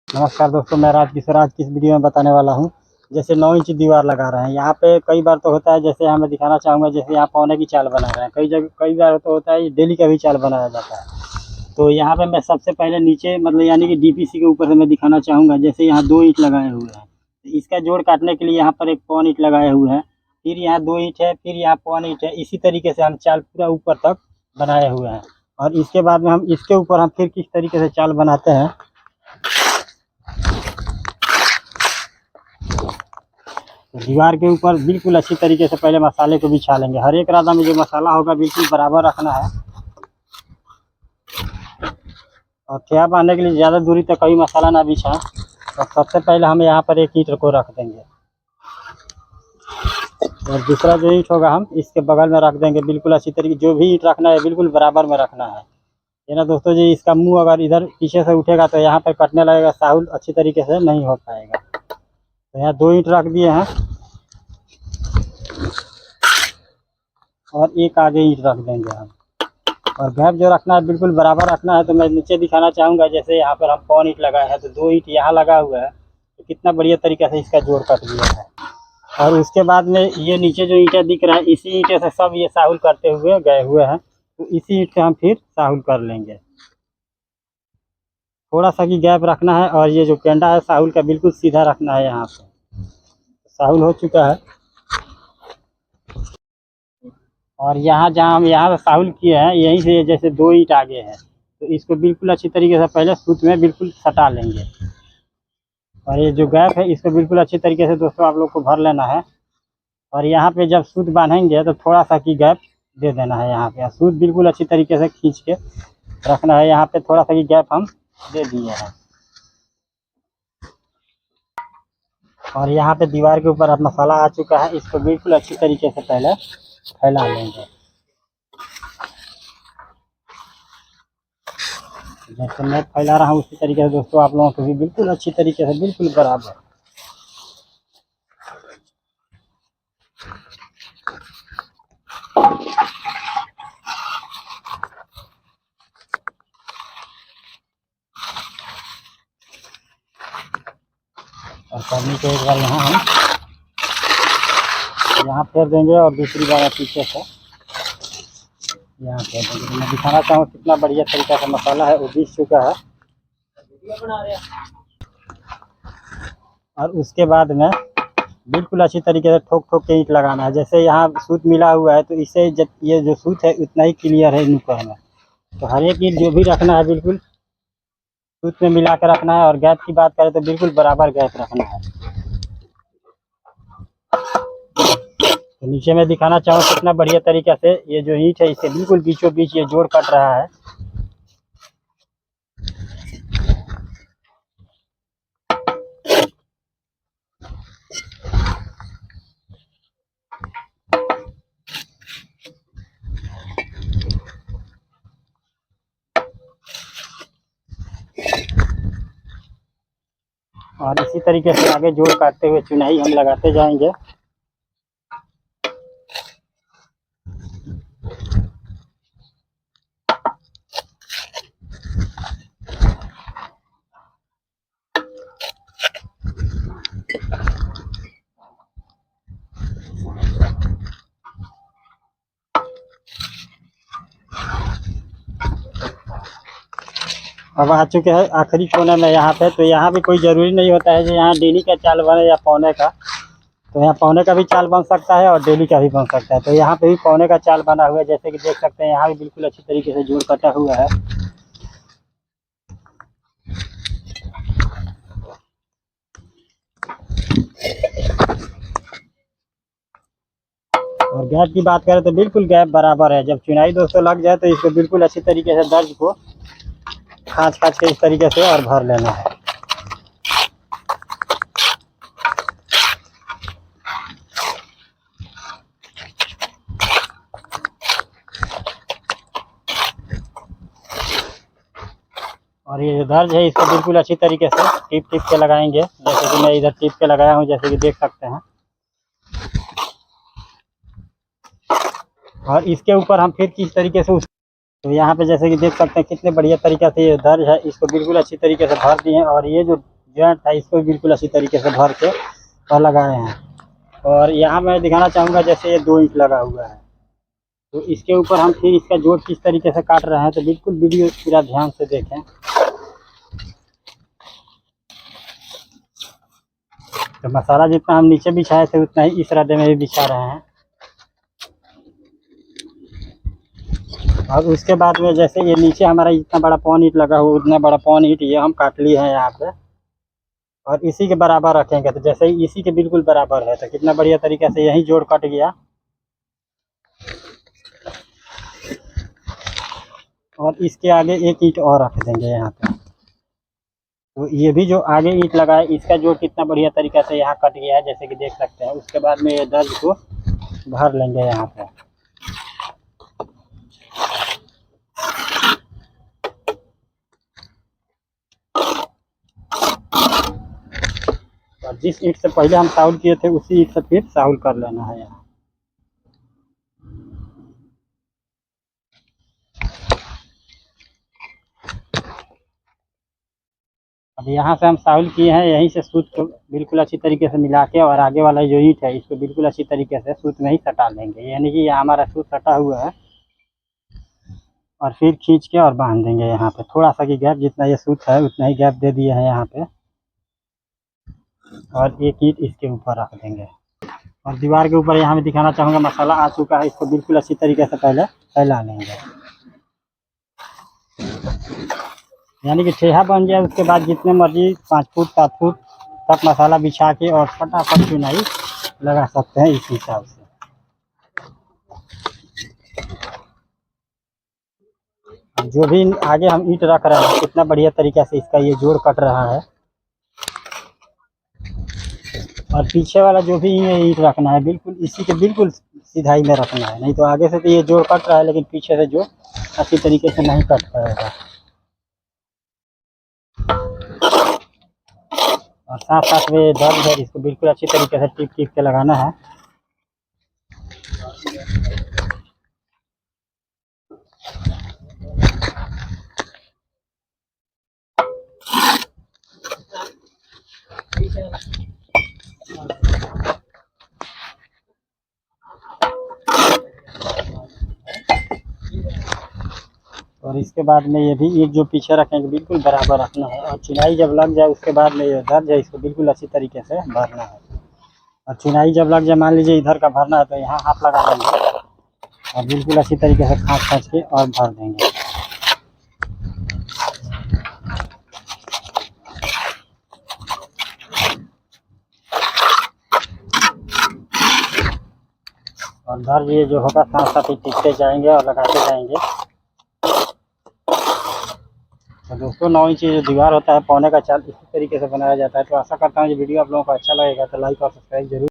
नमस्कार दोस्तों, मैं राजकिशोर आज की इस वीडियो में बताने वाला हूं। जैसे 9 इंच दीवार लगा रहे हैं, यहाँ पे कई बार तो होता है, जैसे यहाँ मैं दिखाना चाहूँगा, जैसे यहाँ पौने की चाल बना रहे हैं, कई बार तो होता है डेली का भी चाल बनाया जाता है। तो यहाँ पे मैं सबसे पहले नीचे मतलब यानी कि डीपीसी के ऊपर से मैं दिखाना चाहूँगा। जैसे यहाँ 2 ईंट लगाए हुए हैं, तो इसका जोड़ काटने के लिए यहाँ पर एक पौन ईंट लगाए हुए हैं, फिर यहाँ 2 ईंट है, फिर यहाँ पौन ईंट है। इसी तरीके से हम चाल पूरा ऊपर तक बनाए हुए हैं। और इसके बाद में हम इसके ऊपर हम फिर किस तरीके से चाल बनाते हैं, दीवार के ऊपर बिल्कुल अच्छी तरीके से पहले मसाले को बिछा लेंगे। हर एक राधा में जो मसाला होगा बिल्कुल बराबर रखना है। और क्या बांधने के लिए ज़्यादा दूरी तक कभी मसाला ना बिछाएं। तो सबसे पहले हम यहाँ पर एक ईंट को रख देंगे, और दूसरा जो ईंट होगा हम इसके बगल में रख देंगे। बिल्कुल अच्छी तरीके जो भी ईंट रखना है बिल्कुल बराबर में रखना है। ये ना दोस्तों जी, इसका मुंह अगर इधर पीछे से उठेगा तो यहाँ पर कटने लगेगा, साहुल अच्छी तरीके से नहीं हो पाएगा। तो यहाँ 2 ईंट रख दिए हैं और एक आगे ईंट रख देंगे हम। और गैप जो रखना है बिल्कुल बराबर रखना है। तो मैं नीचे दिखाना चाहूँगा, जैसे यहाँ पर हम पौन ईंट लगाए हैं, तो 2 ईंट यहाँ लगा हुआ है, तो कितना बढ़िया तरीके से इसका जोड़ कट दिया है। और उसके बाद में ये नीचे जो ईंटें दिख रहा है, इसी ईंटे से सब ये साहुल करते हुए गए हुए हैं, तो इसी ईंट से हम फिर साहुल कर लेंगे। थोड़ा सा की गैप रखना है, और ये जो केंडा है साहुल का बिल्कुल सीधा रखना है। यहाँ पे साहुल हो चुका है, और यहाँ जहाँ हम यहाँ साहुल किए हैं, यहीं से जैसे 2 ईंट आगे है, तो इसको बिल्कुल अच्छी तरीके से पहले सूत में बिल्कुल सटा लेंगे। और ये जो गैप है इसको बिल्कुल अच्छी तरीके से दोस्तों आप लोग को भर लेना है। और यहाँ पे जब सूत बांधेंगे तो थोड़ा सा की गैप दे देना है। यहाँ पे सूत बिल्कुल अच्छी तरीके से खींच के रखना है। यहाँ पे थोड़ा सा की गैप हम दे दिए हैं। और यहाँ पे दीवार के ऊपर अब मसाला आ चुका है, इसको बिल्कुल अच्छी तरीके से पहले फैला लेंगे। जैसे मैं फैला रहा हूँ उसी तरीके से दोस्तों आप लोगों को भी बिल्कुल अच्छी तरीके से बिल्कुल बराबर। और करने के एक बार यहाँ फेर देंगे, और दूसरी बार पीछे से यहाँ फेर देंगे। तो मैं दिखाना चाहूँ कितना बढ़िया तरीका का मसाला है, वो बीच चुका है। और उसके बाद में बिल्कुल अच्छी तरीके से ठोक ठोक के ईंट लगाना है। जैसे यहाँ सूत मिला हुआ है, तो इससे ये जो सूत है उतना ही क्लियर है नुकड़ में। तो हर एक ईंट जो भी रखना है बिल्कुल सूत में मिला कर रखना है। और गैप की बात करें तो बिल्कुल बराबर गैप रखना है। तो नीचे में दिखाना चाहूँ कितना बढ़िया तरीके से ये जो ईंट है इससे बिल्कुल बीचों बीच ये जोड़ कट रहा है। और इसी तरीके से आगे जोड़ काटते हुए चुनाई हम लगाते जाएंगे। अब आ चुके हैं आखिरी कोने में यहाँ पे। तो यहाँ भी कोई ज़रूरी नहीं होता है कि यहाँ डेली का चाल बने या पौने का। तो यहाँ पौने का भी चाल बन सकता है और डेली का भी बन सकता है। तो यहाँ पे भी पौने का चाल बना हुआ है, जैसे कि देख सकते हैं। यहाँ भी बिल्कुल अच्छी तरीके से जोड़ कटा हुआ है। और गैप की बात करें तो बिल्कुल गैप बराबर है। जब चुनाई दोस्तों लग जाए तो इसको बिल्कुल अच्छी तरीके से दर्ज को खाँच के इस तरीके से और भर लेना है। और ये जो दर्ज है इसको बिल्कुल अच्छी तरीके से टिप के लगाएंगे, जैसे कि मैं इधर टिप के लगाया हूँ, जैसे कि देख सकते हैं। और इसके ऊपर हम फिर किस तरीके से तो यहाँ पे जैसे कि देख सकते हैं कितने बढ़िया तरीके से ये दर्ज है, इसको बिल्कुल अच्छी तरीके से भर दिए हैं। और ये जो जॉइंट था इसको भी बिल्कुल अच्छी तरीके से भर के और लगाए हैं। और यहाँ मैं दिखाना चाहूँगा जैसे ये 2 इंच लगा हुआ है, तो इसके ऊपर हम फिर इसका जोड़ किस तरीके से काट रहे हैं, तो बिल्कुल वीडियो पूरा ध्यान से देखें। तो मसाला जितना हम नीचे बिछाए थे उतना ही इस रद्दे में भी बिछा रहे हैं। और उसके बाद में जैसे ये नीचे हमारा इतना बड़ा पौन ईंट लगा हुआ, उतना बड़ा पौन ईंट ये हम काट लिए हैं यहाँ पे, और इसी के बराबर रखेंगे। तो जैसे ही इसी के बिल्कुल बराबर है, तो कितना बढ़िया तरीके से यही जोड़ कट गया। और इसके आगे एक ईंट और रख देंगे यहाँ पे। तो ये भी जो आगे ईंट लगा है इसका जोड़ कितना बढ़िया तरीके से यहाँ कट गया है, जैसे कि देख सकते हैं। उसके बाद में ये दर्ज को भर लेंगे यहाँ पे। और जिस ईंट से पहले हम साउल किए थे उसी ईंट से फिर साउल कर लेना है यहाँ। अब यहाँ से हम साउल किए हैं, यहीं से सूत को बिल्कुल अच्छी तरीके से मिला के, और आगे वाला जो ईंट है इसको बिल्कुल अच्छी तरीके से सूत में ही सटा लेंगे। यानी कि यहाँ हमारा सूत सटा हुआ है, और फिर खींच के और बांध देंगे यहाँ पे। थोड़ा सा की गैप, जितना ये सूत है उतना ही गैप दे दिए हैं यहाँ पे। और एक ईंट इसके ऊपर रख देंगे। और दीवार के ऊपर यहाँ मैं दिखाना चाहूँगा मसाला आ चुका है, इसको बिल्कुल अच्छी तरीके से पहले फैला लेंगे। यानी कि ठेहा बन जाए, उसके बाद जितने मर्जी 5 फुट 7 फुट तक मसाला बिछा के और फटाफट चुनाई लगा सकते हैं इस हिसाब से। जो भी आगे हम ईंट रख रहे हैं कितना बढ़िया तरीके से इसका ये जोड़ कट रहा है। और पीछे वाला जो भी ईंट रखना है बिल्कुल इसी के बिल्कुल सीधाई में रखना है, नहीं तो आगे से तो ये जोड़ कट रहा है लेकिन पीछे से जो अच्छी तरीके से नहीं कट पाएगा। और साथ साथ में दर्द है, इसको बिल्कुल अच्छी तरीके से टिप टिप के लगाना है। और इसके बाद में ये भी एक जो पीछे रखेंगे बिल्कुल बराबर रखना है। और चुनाई जब लग जाए उसके बाद में ये दर्ज है, इसको बिल्कुल अच्छी तरीके से भरना है। और चुनाई जब लग जाए, मान लीजिए इधर का भरना है तो यहाँ हाथ लगा लेंगे और बिल्कुल अच्छी तरीके से खींच खींच के और भर देंगे। और दर्ज ये जो होगा साथ साथ ही टिकते जाएंगे और लगाते जाएंगे। तो दोस्तों 9 इंच जो दीवार होता है पौने का चाल इसी तरीके से बनाया जाता है। तो आशा करता हूँ ये वीडियो आप लोगों को अच्छा लगेगा, तो लाइक और सब्सक्राइब जरूर।